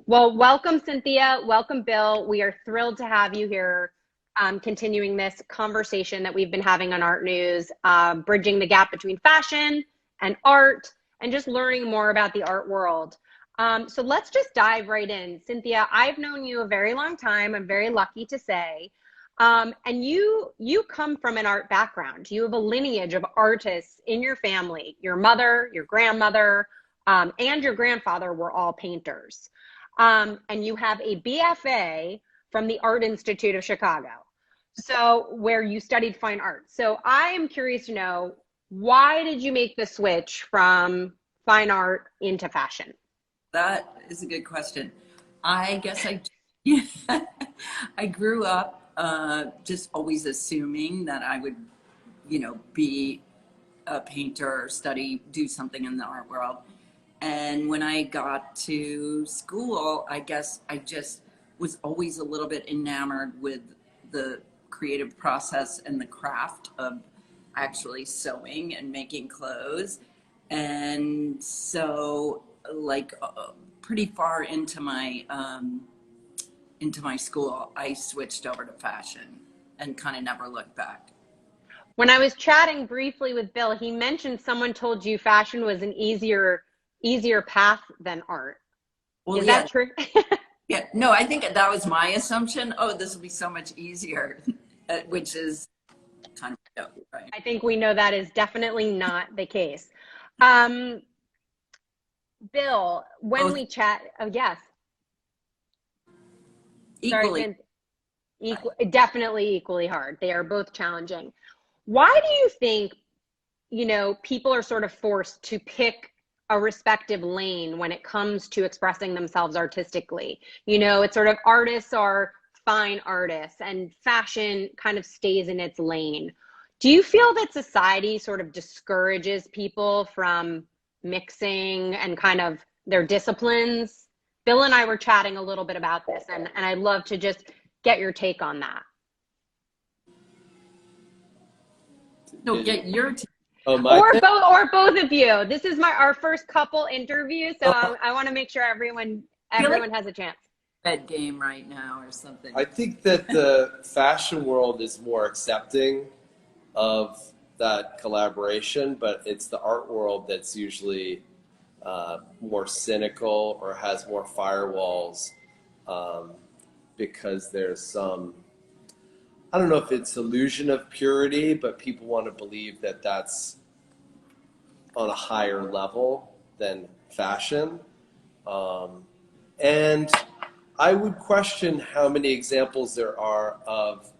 Well, welcome, Cynthia. Welcome, Bill. We are thrilled to have you here, continuing this conversation that we've been having on Art News, bridging the gap between fashion and art, and just learning more about the art world. So let's just dive right in. Cynthia, I've known you a very long time. I'm very lucky to say. And you come from an art background. You have a lineage of artists in your family. Your mother, your grandmother, and your grandfather were all painters. And you have a BFA from the Art Institute of Chicago, so where you studied fine art. So I am curious to know, why did you make the switch from fine art into fashion? That is a good question. I guess I grew up just always assuming that I would, be a painter or do something in the art world. And when I got to school, I guess I just was always a little bit enamored with the creative process and the craft of actually sewing and making clothes. And so pretty far into my school, I switched over to fashion and kind of never looked back. When I was chatting briefly with Bill, he mentioned someone told you fashion was an easier path than art. Well, Is yeah, that true? yeah. No, I think that was my assumption. Oh, this will be so much easier, which is kind of dope, right? I think we know that is definitely not the case. Bill, when we chat, oh yes. Equally. Sorry, definitely equally hard. They are both challenging. Why do you think, people are sort of forced to pick a respective lane when it comes to expressing themselves artistically? It's sort of artists are fine artists and fashion kind of stays in its lane. Do you feel that society sort of discourages people from mixing and kind of their disciplines? Bill and I were chatting a little bit about this, and I'd love to just get your take on that. No, get your take. Oh, or both of you. This is our first couple interview, so I want to make sure everyone has a chance. Bed game right now or something. I think that the fashion world is more accepting of that collaboration, but it's the art world that's usually more cynical or has more firewalls, because there's some, I don't know if it's illusion of purity, but people want to believe that that's on a higher level than fashion. And I would question how many examples there are of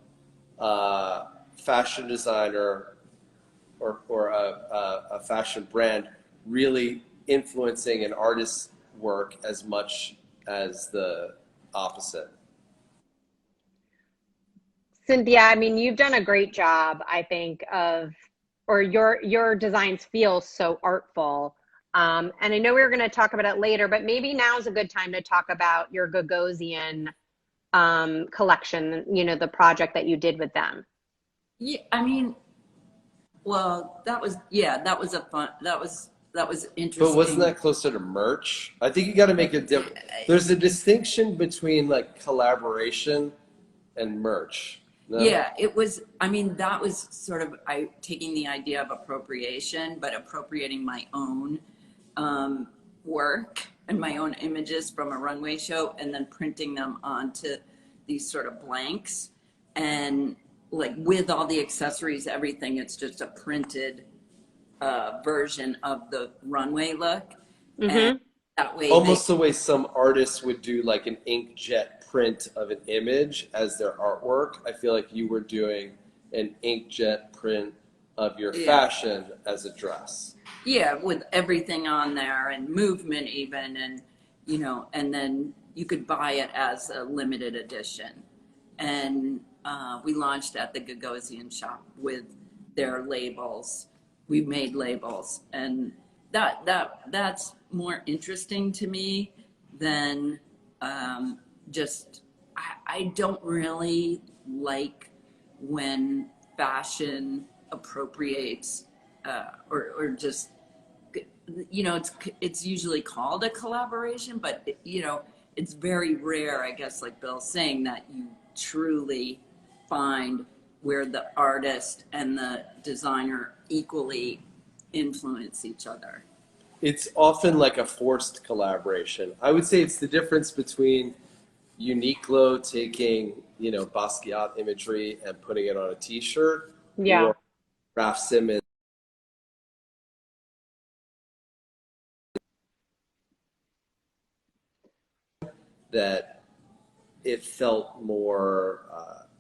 fashion designer or a fashion brand really influencing an artist's work as much as the opposite. Cynthia, I mean, you've done a great job, I think, or your designs feel so artful. And I know we were going to talk about it later, but maybe now is a good time to talk about your Gagosian collection, the project that you did with them. Yeah, I mean, well, that was interesting. But wasn't that closer to merch? I think you got to make a difference. There's a distinction between like collaboration and merch. No? Yeah, it was, I mean, that was sort of taking the idea of appropriation, but appropriating my own work and my own images from a runway show and then printing them onto these sort of blanks. And like with all the accessories, everything, it's just a printed version of the runway look. Mm-hmm. And that way, almost the way some artists would do like an inkjet print of an image as their artwork. I feel like you were doing an inkjet print of your fashion as a dress. Yeah, with everything on there and movement even, and and then you could buy it as a limited edition. And we launched at the Gagosian shop with their labels. We made labels, and that's more interesting to me than I don't really like when fashion appropriates or just it's usually called a collaboration, but it's very rare, I guess, like Bill's saying, that you truly find where the artist and the designer equally influence each other. It's often like a forced collaboration. I would say it's the difference between Uniqlo taking, Basquiat imagery and putting it on a t-shirt, Yeah. or Raf Simons that it felt more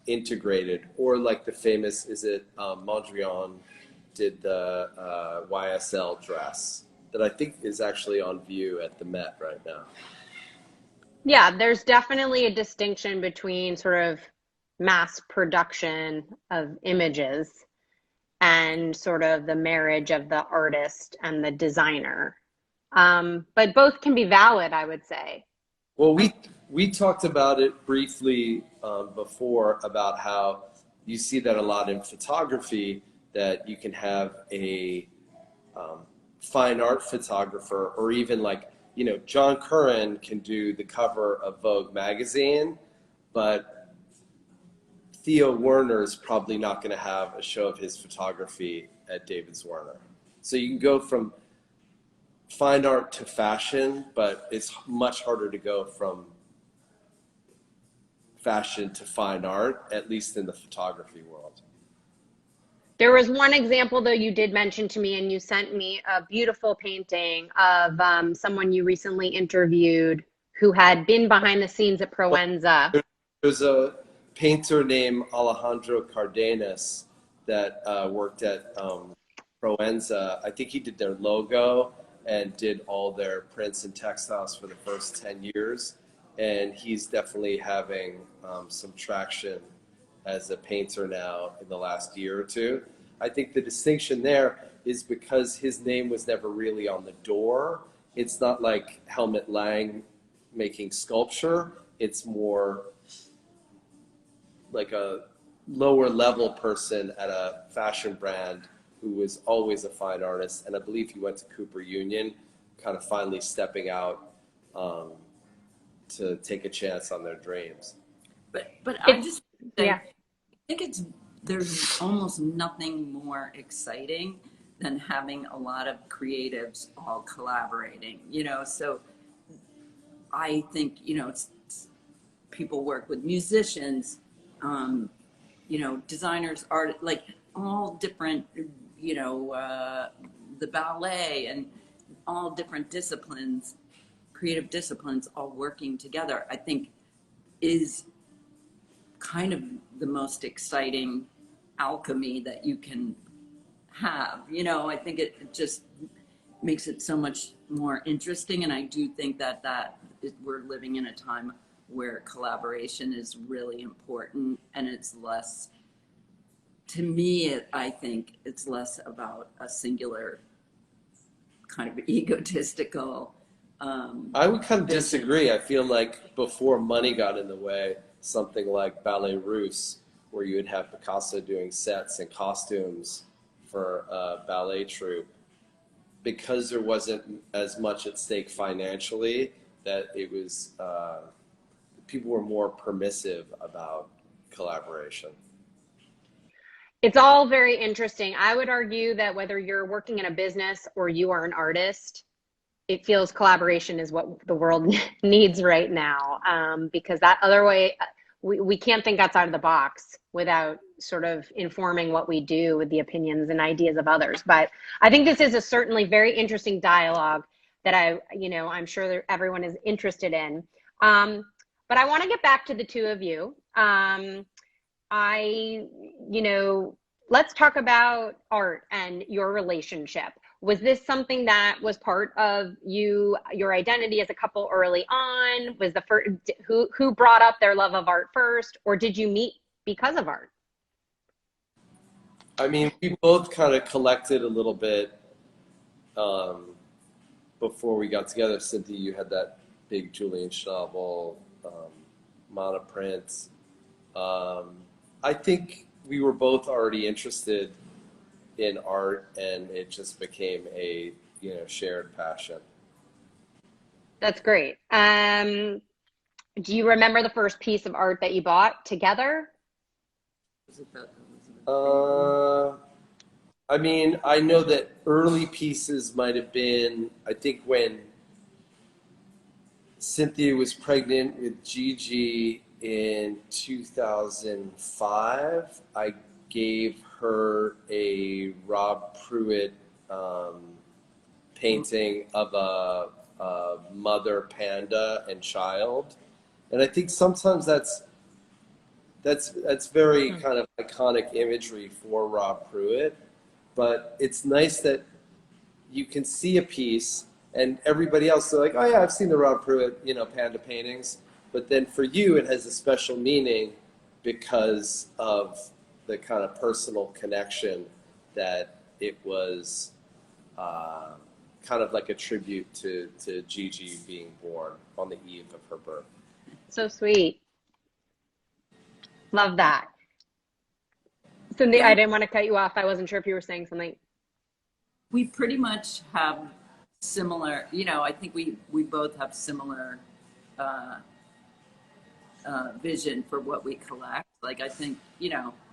integrated, or like the famous, is it Mondrian did the YSL dress that I think is actually on view at the Met right now. Yeah, there's definitely a distinction between sort of mass production of images and sort of the marriage of the artist and the designer. But both can be valid, I would say. Well, we talked about it briefly before, about how you see that a lot in photography, that you can have a fine art photographer, or even like, John Curran can do the cover of Vogue magazine, but Theo Werner is probably not going to have a show of his photography at David's Werner. So you can go from fine art to fashion, but it's much harder to go from fashion to fine art, at least in the photography world. There was one example, though, you did mention to me, and you sent me a beautiful painting of someone you recently interviewed who had been behind the scenes at Proenza. There's a painter named Alejandro Cardenas that worked at Proenza. I think he did their logo and did all their prints and textiles for the first 10 years. And he's definitely having some traction as a painter now in the last year or two. I think the distinction there is because his name was never really on the door. It's not like Helmut Lang making sculpture. It's more like a lower level person at a fashion brand who was always a fine artist. And I believe he went to Cooper Union, kind of finally stepping out to take a chance on their dreams. But I just Yeah. think there's almost nothing more exciting than having a lot of creatives all collaborating, so I think, people work with musicians, designers, art, like all different, the ballet and all different disciplines, creative disciplines, all working together, I think is kind of the most exciting alchemy that you can have. I think it just makes it so much more interesting. And I do think that we're living in a time where collaboration is really important, and it's less, to me, I think it's less about a singular kind of egotistical. I would kind of disagree. I feel like before money got in the way, something like Ballet Russe, where you would have Picasso doing sets and costumes for a ballet troupe, because there wasn't as much at stake financially, that it was people were more permissive about collaboration. It's all very interesting. I would argue that whether you're working in a business or you are an artist, it feels collaboration is what the world needs right now, because that other way, we can't think outside of the box without sort of informing what we do with the opinions and ideas of others. But I think this is a certainly very interesting dialogue that I'm sure that everyone is interested in. But I want to get back to the two of you. Let's talk about art and your relationship. Was this something that was part of your identity as a couple early on? Was the first, who brought up their love of art first, or did you meet because of art? I mean, we both kind of collected a little bit before we got together. Cynthia, you had that big Julian Schnabel monoprint. I think we were both already interested in art, and it just became a shared passion. That's great. Do you remember the first piece of art that you bought together? Was it the I mean, I know that early pieces might have been, I think when Cynthia was pregnant with Gigi in 2005, I gave her a Rob Pruitt painting of a mother panda and child. And I think sometimes that's very kind of iconic imagery for Rob Pruitt. But it's nice that you can see a piece and everybody else, they're like, oh yeah, I've seen the Rob Pruitt, panda paintings. But then for you, it has a special meaning because of the kind of personal connection that it was kind of like a tribute to Gigi being born on the eve of her birth. So sweet. Love that. Cindy, Yeah, I didn't want to cut you off. I wasn't sure if you were saying something. we pretty much have similar, I think we both have similar uh, vision for what we collect. Like, I think,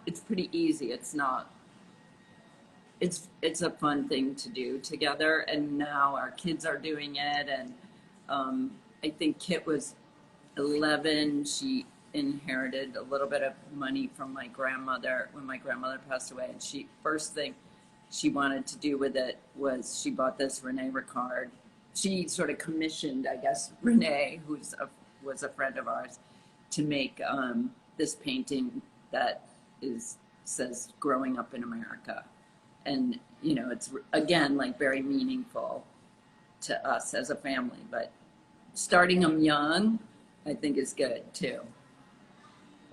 it's pretty easy. It's not, it's a fun thing to do together. And now our kids are doing it. And I think Kit was 11. She inherited a little bit of money from my grandmother when my grandmother passed away. And first thing she wanted to do with it was she bought this Rene Ricard. She sort of commissioned, I guess, Rene, was a friend of ours, to make this painting that says "Growing Up in America," and it's again like very meaningful to us as a family. But starting them young, I think, is good too.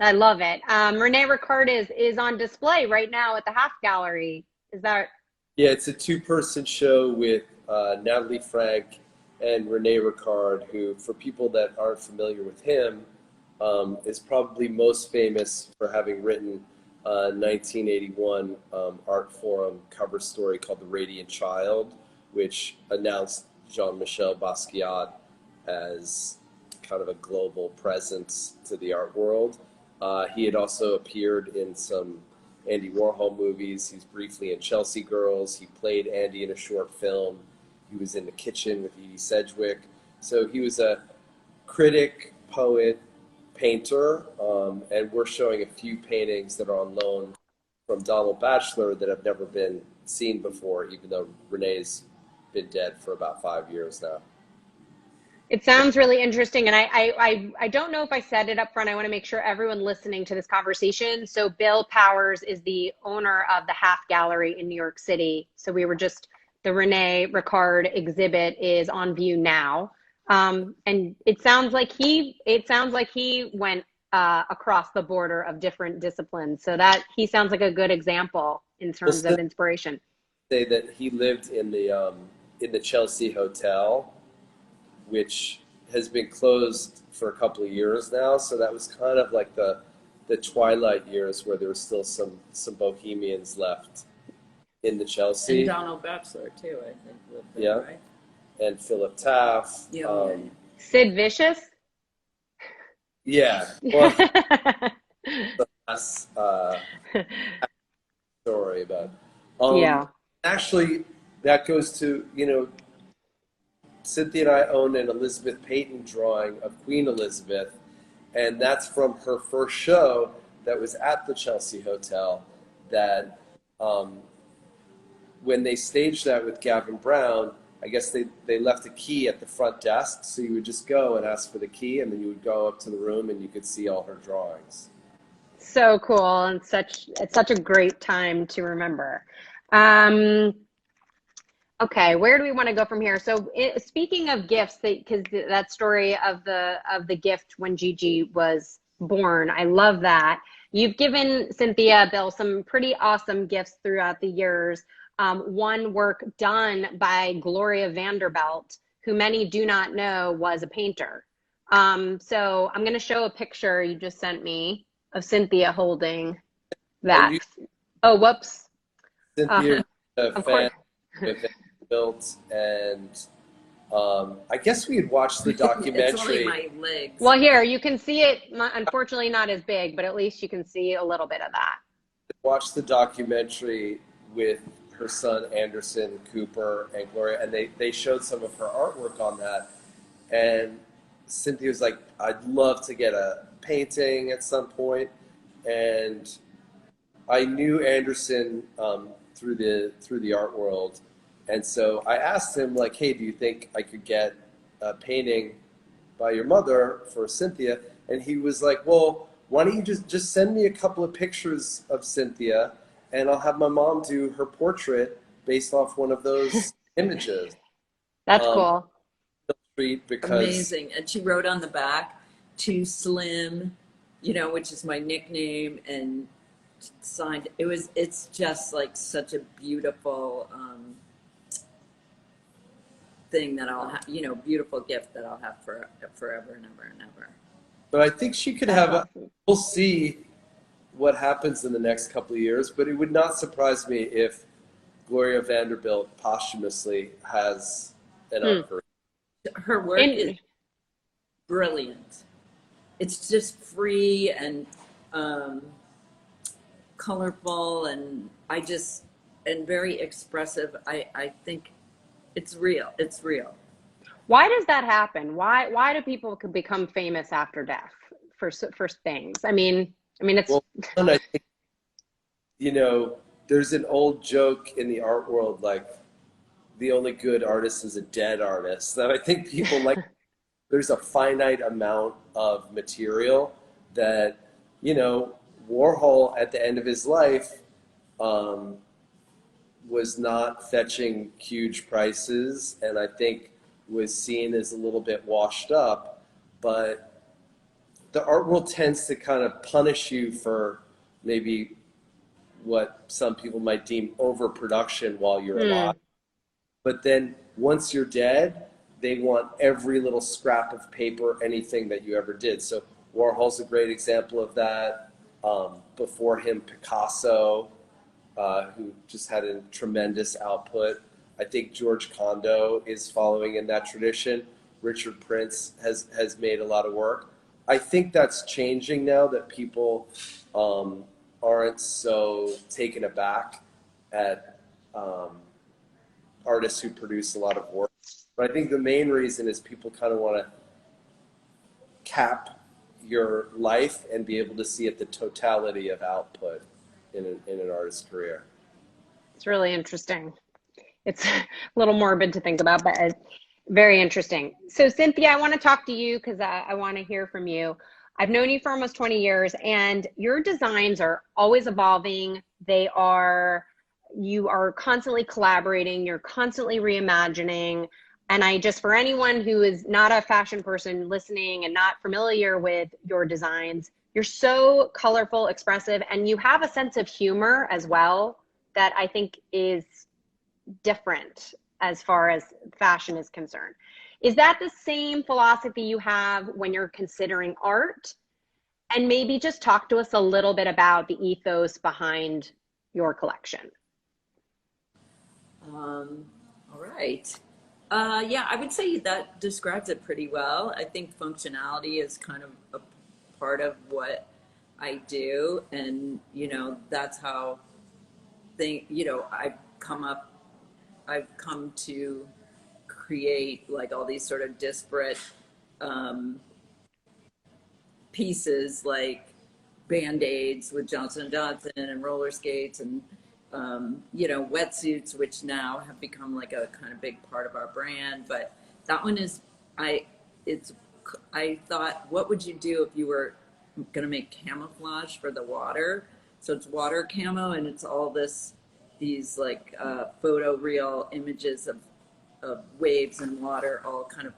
I love it. Rene Ricard is on display right now at the Half Gallery. Is that? Yeah, it's a two-person show with Natalie Frank and Rene Ricard, who, for people that aren't familiar with him, is probably most famous for having written a 1981 art forum cover story called The Radiant Child, which announced Jean-Michel Basquiat as kind of a global presence to the art world. He had also appeared in some Andy Warhol movies. He's briefly in Chelsea Girls. He played Andy in a short film. He was in The Kitchen with Edie Sedgwick. So he was a critic, poet, painter, and we're showing a few paintings that are on loan from Donald Batchelor that have never been seen before, even though Renee's been dead for about 5 years now. It sounds really interesting, and I don't know if I said it up front. I want to make sure everyone listening to this conversation. So Bill Powers is the owner of the Half Gallery in New York City. So the Rene Ricard exhibit is on view now, and it sounds like he went across the border of different disciplines. So that he sounds like a good example in terms of inspiration. Say that he lived in the Chelsea Hotel, which has been closed for a couple of years now. So that was kind of like the twilight years where there was still some bohemians left in the Chelsea. And Donald Batchelor too, I think, lived there, Yeah. right? And Philip Taft. Yeah. Sid Vicious. Yeah. Well, the last story about. Yeah. Actually, that goes to, Cynthia and I own an Elizabeth Peyton drawing of Queen Elizabeth, and that's from her first show that was at the Chelsea Hotel. That when they staged that with Gavin Brown, I guess they left a key at the front desk, so you would just go and ask for the key, and then you would go up to the room and you could see all her drawings. So cool, and it's such a great time to remember. Okay, where do we want to go from here? So speaking of gifts, because that story of the gift when Gigi was born, I love that. You've given Cynthia, Bill, some pretty awesome gifts throughout the years. One work done by Gloria Vanderbilt, who many do not know was a painter. So I'm going to show a picture you just sent me of Cynthia holding that. Oh, whoops. Cynthia, a of fan course. of Vanderbilt, and I guess we had watched the It's only documentary. my legs. Well, here, you can see it, unfortunately not as big, but at least you can see a little bit of that. Watched the documentary with her son Anderson Cooper and Gloria, and they showed some of her artwork on that. And Cynthia was like, I'd love to get a painting at some point. And I knew Anderson through the art world. And so I asked him, like, hey, do you think I could get a painting by your mother for Cynthia? And he was like, well, why don't you just send me a couple of pictures of Cynthia, and I'll have my mom do her portrait based off one of those images. That's cool. Because amazing. And she wrote on the back, "Too Slim," which is my nickname, and signed. It's just like such a beautiful thing that I'll have, beautiful gift that I'll have for forever and ever and ever. But I think she could have we'll see what happens in the next couple of years, but it would not surprise me if Gloria Vanderbilt posthumously has an art career. Her work is brilliant. It's just free and colorful, and very expressive. I think it's real. It's real. Why does that happen? Why do people become famous after death for things? I mean, it's. Well, I think, there's an old joke in the art world, like, the only good artist is a dead artist. That I think people like. There's a finite amount of material that, Warhol at the end of his life was not fetching huge prices, and I think was seen as a little bit washed up. But the art world tends to kind of punish you for maybe what some people might deem overproduction while you're alive. But then once you're dead, they want every little scrap of paper, anything that you ever did. So Warhol's a great example of that. Before him, Picasso, who just had a tremendous output. I think George Condo is following in that tradition. Richard Prince has made a lot of work. I think that's changing now, that people aren't so taken aback at artists who produce a lot of work. But I think the main reason is people kind of want to cap your life and be able to see it the totality of output in an artist's career. It's really interesting. It's a little morbid to think about, but it's very interesting. So Cynthia, I want to talk to you because I want to hear from you. I've known you for almost 20 years, and your designs are always evolving. You are constantly collaborating. You're constantly reimagining. And for anyone who is not a fashion person listening and not familiar with your designs, you're so colorful, expressive, and you have a sense of humor as well that I think is different as far as fashion is concerned. Is that the same philosophy you have when you're considering art? And maybe just talk to us a little bit about the ethos behind your collection. All right. Yeah, I would say that describes it pretty well. I think functionality is kind of a part of what I do. And, that's how I've come to create like all these sort of disparate pieces, like Band-Aids with Johnson & Johnson and roller skates and wetsuits, which now have become like a kind of big part of our brand. But that one is, I thought, what would you do if you were going to make camouflage for the water? So it's water camo, and it's all these like photo real images of waves and water, all kind of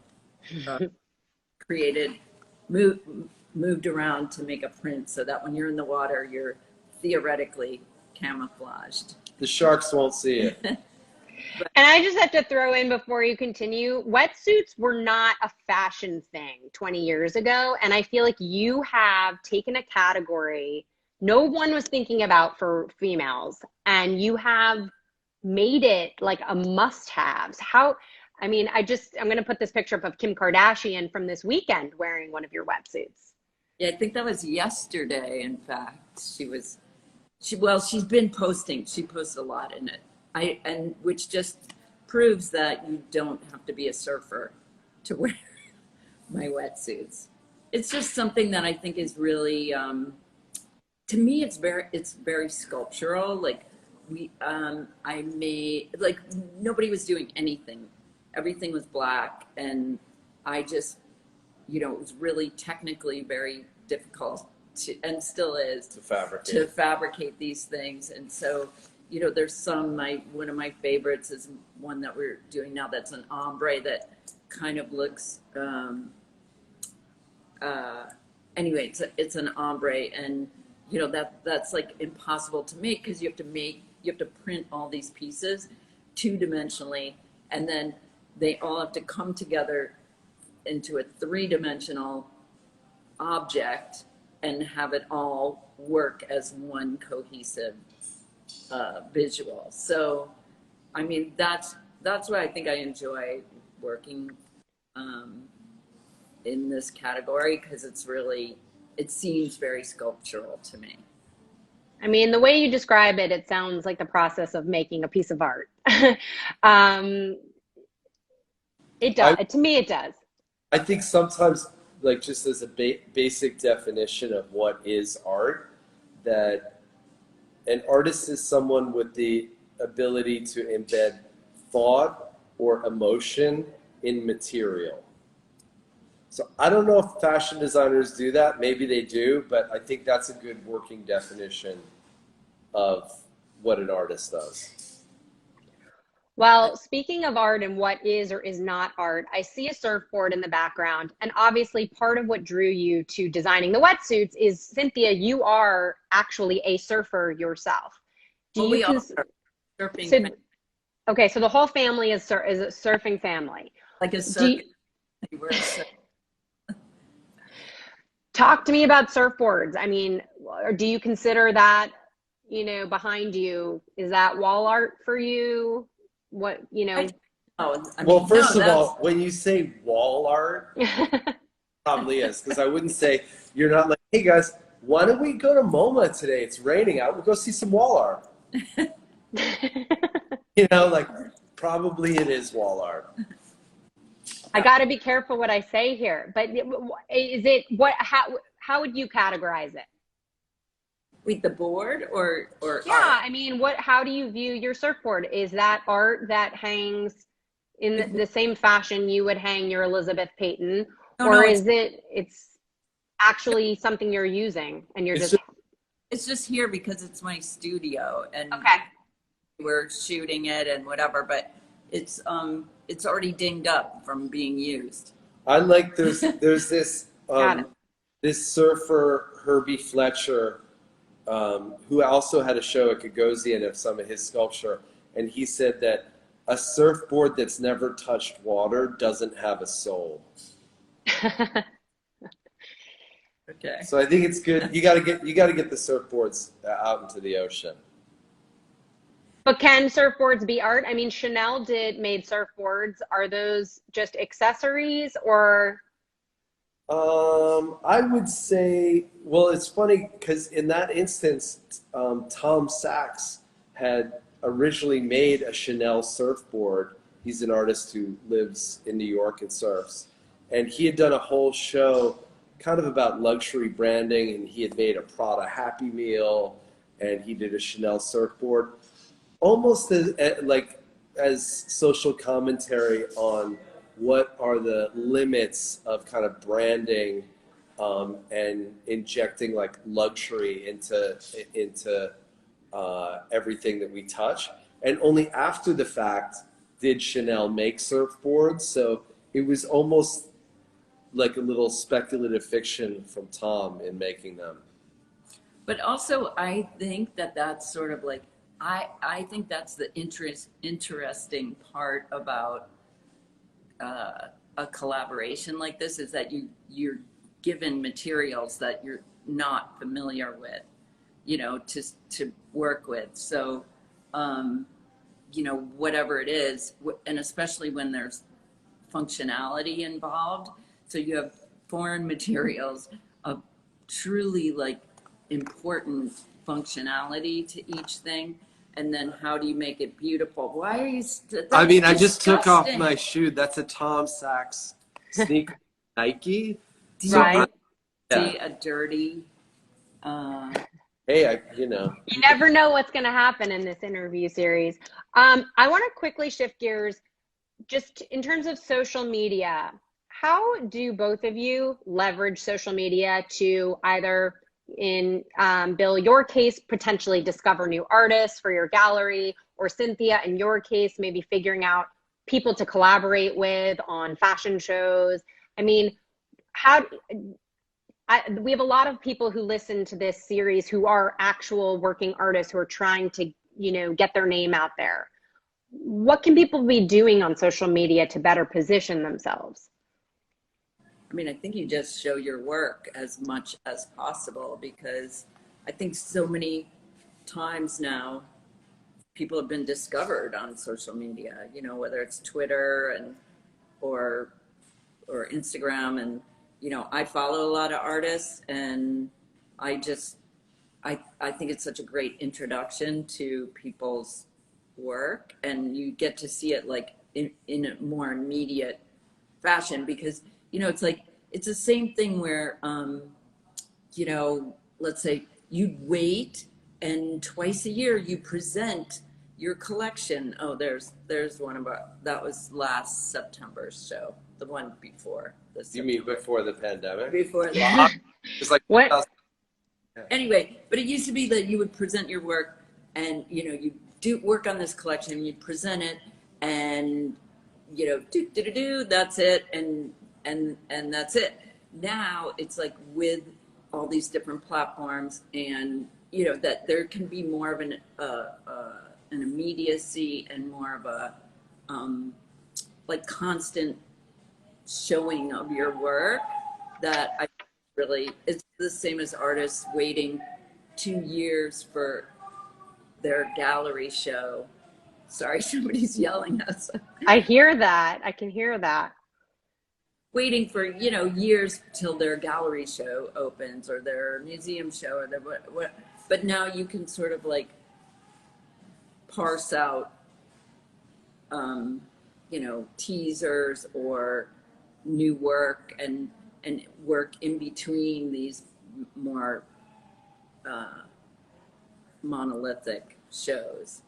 created, moved around to make a print, so that when you're in the water, you're theoretically camouflaged. The sharks won't see it. And I just have to throw in before you continue, wetsuits were not a fashion thing 20 years ago. And I feel like you have taken a category no one was thinking about for females, and you have made it like a must-have. I mean, I'm going to put this picture up of Kim Kardashian from this weekend wearing one of your wetsuits. Yeah, I think that was yesterday. In fact, well, she's been posting. She posts a lot in it. And which just proves that you don't have to be a surfer to wear my wetsuits. It's just something that I think is really, to me, it's very sculptural. Like I made, like, nobody was doing anything. Everything was black, and I just, it was really technically very difficult to, and still is, to fabricate these things. And so, there's one of my favorites is one that we're doing now that's an ombre that kind of looks, anyway, it's an ombre, and that's like impossible to make, because you have to print all these pieces 2-dimensionally, and then they all have to come together into a 3-dimensional object and have it all work as one cohesive visual. So, I mean, that's why I think I enjoy working in this category, because it seems very sculptural to me. I mean, the way you describe it, it sounds like the process of making a piece of art. It does. To me, it does. I think sometimes, like, just as a basic definition of what is art, that an artist is someone with the ability to embed thought or emotion in material. So I don't know if fashion designers do that. Maybe they do, but I think that's a good working definition of what an artist does. Well, speaking of art and what is or is not art, I see a surfboard in the background. And obviously part of what drew you to designing the wetsuits is, Cynthia, you are actually a surfer yourself. We are surfing. Okay, so the whole family is a surfing family. Like a circus. Talk to me about surfboards. I mean, do you consider that, behind you, is that wall art for you? What, Well, first of all, when you say wall art, probably is, because I wouldn't say, you're not like, hey guys, why don't we go to MoMA today? It's raining out. We'll go see some wall art. Like, probably it is wall art. I got to be careful what I say here, but is it how would you categorize it? With the board or yeah, art? I mean, how do you view your surfboard? Is that art that hangs in the same fashion you would hang your Elizabeth Peyton, or is it's actually something you're using and it's just here because it's my studio, and we're shooting it and whatever, but it's already dinged up from being used. I like there's this this surfer Herbie Fletcher, who also had a show at Gagosian of some of his sculpture, and he said that a surfboard that's never touched water doesn't have a soul. Okay. So I think it's good. You gotta get the surfboards out into the ocean. But can surfboards be art? I mean, Chanel made surfboards. Are those just accessories, or? I would say, well, it's funny because in that instance, Tom Sachs had originally made a Chanel surfboard. He's an artist who lives in New York and surfs. And he had done a whole show kind of about luxury branding, and he had made a Prada Happy Meal, and he did a Chanel surfboard, almost as social commentary on what are the limits of kind of branding and injecting like luxury into everything that we touch. And only after the fact did Chanel make surfboards. So it was almost like a little speculative fiction from Tom in making them. But also, I think that's sort of like, I think that's the interesting part about a collaboration like this, is that you're given materials that you're not familiar with, to work with. So, whatever it is, and especially when there's functionality involved. So you have foreign materials of truly like important functionality to each thing. And then how do you make it beautiful? Why are you? I mean, I just took off disgusting. my shoe. That's a Tom Sachs sneaker, Nike. Do you So Right. see a dirty? Hey, you know. You never know what's going to happen in this interview series. I want to quickly shift gears just in terms of social media. How do both of you leverage social media to either, in Bill, your case, potentially discover new artists for your gallery, or Cynthia, in your case, maybe figuring out people to collaborate with on fashion shows? I mean, we have a lot of people who listen to this series who are actual working artists who are trying to, get their name out there. What can people be doing on social media to better position themselves? I mean, I think you just show your work as much as possible, because I think so many times now people have been discovered on social media, whether it's Twitter or Instagram. And, I follow a lot of artists, and I think it's such a great introduction to people's work, and you get to see it like in a more immediate fashion, because it's the same thing where let's say you'd wait and twice a year you present your collection. Oh, there's one about that was last September's show, the one before this. You mean before the pandemic? Before it's like What? Anyway, but it used to be that you would present your work, and you do work on this collection, you present it, and that's it, and that's it. Now it's like with all these different platforms, and that there can be more of an immediacy and more of a like constant showing of your work, that I really, it's the same as artists waiting 2 years for their gallery show. Sorry, somebody's yelling at us. I hear that. I can hear that. Waiting for years till their gallery show opens, or their museum show, or their what. But now you can sort of like parse out teasers or new work, and work in between these more monolithic shows.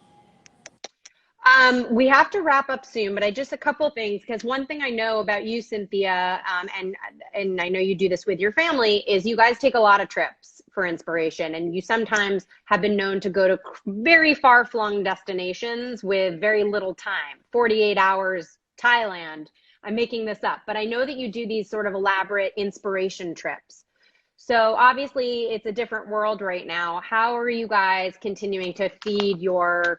We have to wrap up soon, but a couple things, because one thing I know about you, Cynthia, and I know you do this with your family, is you guys take a lot of trips for inspiration, and you sometimes have been known to go to very far-flung destinations with very little time. 48 hours, Thailand. I'm making this up, but I know that you do these sort of elaborate inspiration trips. So obviously it's a different world right now. How are you guys continuing to feed your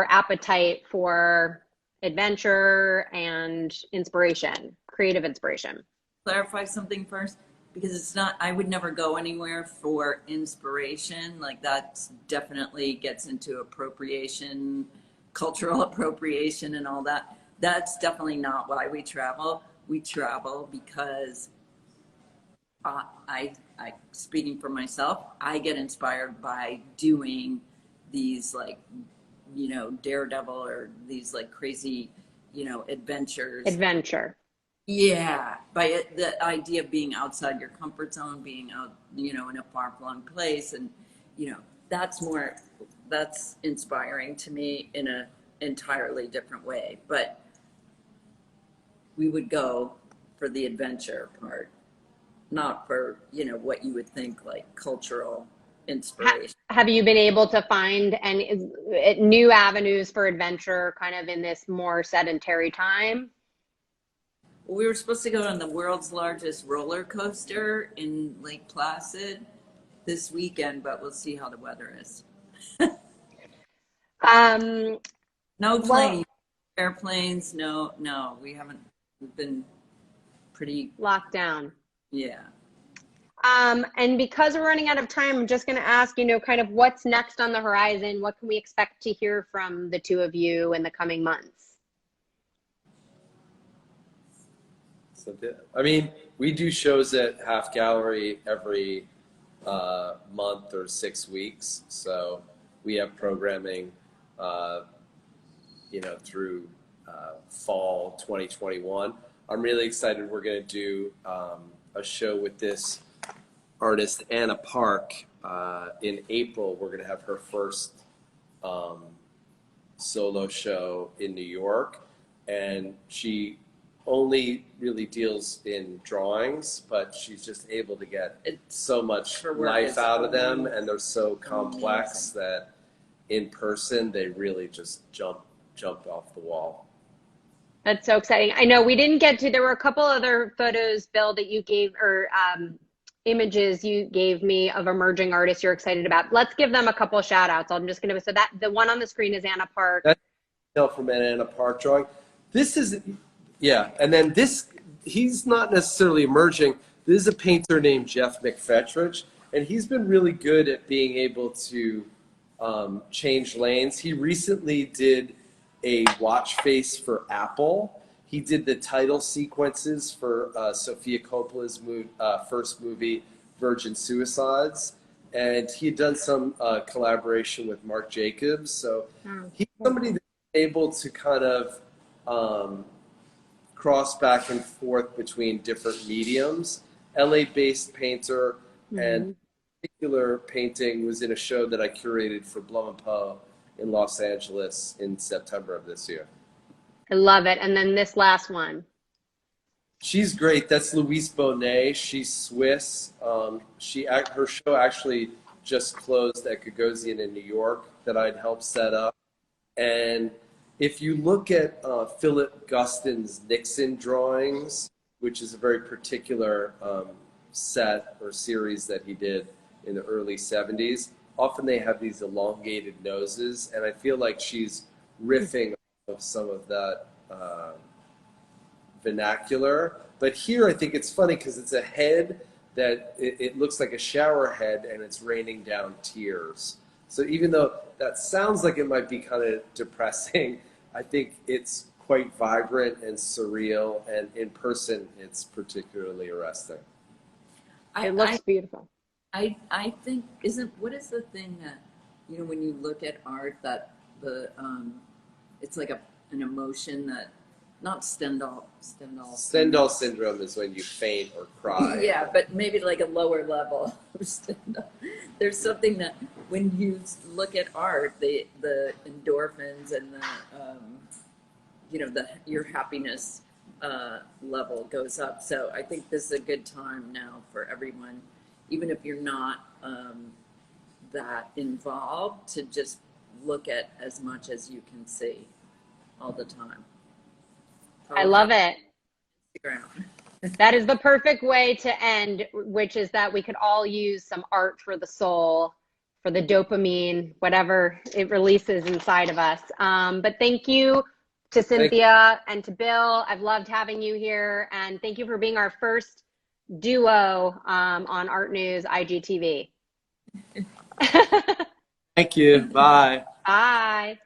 appetite for adventure and inspiration, creative inspiration? Clarify something first, because it's not, I would never go anywhere for inspiration. Like that definitely gets into appropriation, cultural appropriation and all that. That's definitely not why we travel. We travel because I speaking for myself, I get inspired by doing these like, daredevil, or these like crazy, adventures. Adventure. Yeah, by it, the idea of being outside your comfort zone, being out, in a far-flung place, and that's inspiring to me in an entirely different way. But we would go for the adventure part, not for what you would think like cultural inspiration. Have you been able to find any new avenues for adventure kind of in this more sedentary time? We were supposed to go on the world's largest roller coaster in Lake Placid this weekend, but we'll see how the weather is. No planes, airplanes, no, we haven't. We've been pretty locked down. Yeah. And because we're running out of time, I'm just going to ask, kind of what's next on the horizon? What can we expect to hear from the two of you in the coming months? Cynthia? I mean, we do shows at Half Gallery every month or 6 weeks. So we have programming, through fall 2021. I'm really excited. We're going to do a show with this artist, Anna Park, in April. We're going to have her first solo show in New York. And she only really deals in drawings, but she's just able to get so much life out of them, and they're so complex that in person they really just jump off the wall. That's so exciting. I know we didn't get to, there were a couple other photos, Bill, that you gave, or images you gave me of emerging artists you're excited about. Let's give them a couple of shout outs. I'm just going to, so that the one on the screen is Anna Park. That's from an Anna Park drawing. This is, yeah, and then this, he's not necessarily emerging. This is a painter named Jeff McFetrich, and he's been really good at being able to change lanes. He recently did a watch face for Apple. He did the title sequences for Sofia Coppola's first movie, Virgin Suicides, and he had done some collaboration with Marc Jacobs. So he's somebody that's able to kind of cross back and forth between different mediums. LA-based painter, and particular painting was in a show that I curated for Blum and Poe in Los Angeles in September of this year. I love it. And then this last one. She's great. That's Louise Bonnet. She's Swiss. Her show actually just closed at Gagosian in New York that I'd helped set up. And if you look at Philip Guston's Nixon drawings, which is a very particular set or series that he did in the early 70s, often they have these elongated noses, and I feel like she's riffing off of some of that vernacular. But here I think it's funny because it's a head that it looks like a shower head, and it's raining down tears. So even though that sounds like it might be kind of depressing, I think it's quite vibrant and surreal, and in person it's particularly arresting. It looks beautiful. I think what is the thing that, when you look at art, that it's like an emotion that, not Stendhal syndrome is when you faint or cry. Yeah, but maybe like a lower level of Stendhal. There's something that when you look at art, the endorphins and your happiness level goes up. So I think this is a good time now for everyone, even if you're not that involved, to just look at as much as you can see all the time. I love it. Instagram. That is the perfect way to end, which is that we could all use some art for the soul, for the dopamine, whatever it releases inside of us. But thank you to Cynthia and to Bill. I've loved having you here. And thank you for being our first duo on ARTnews IGTV. Thank you. Bye. Bye.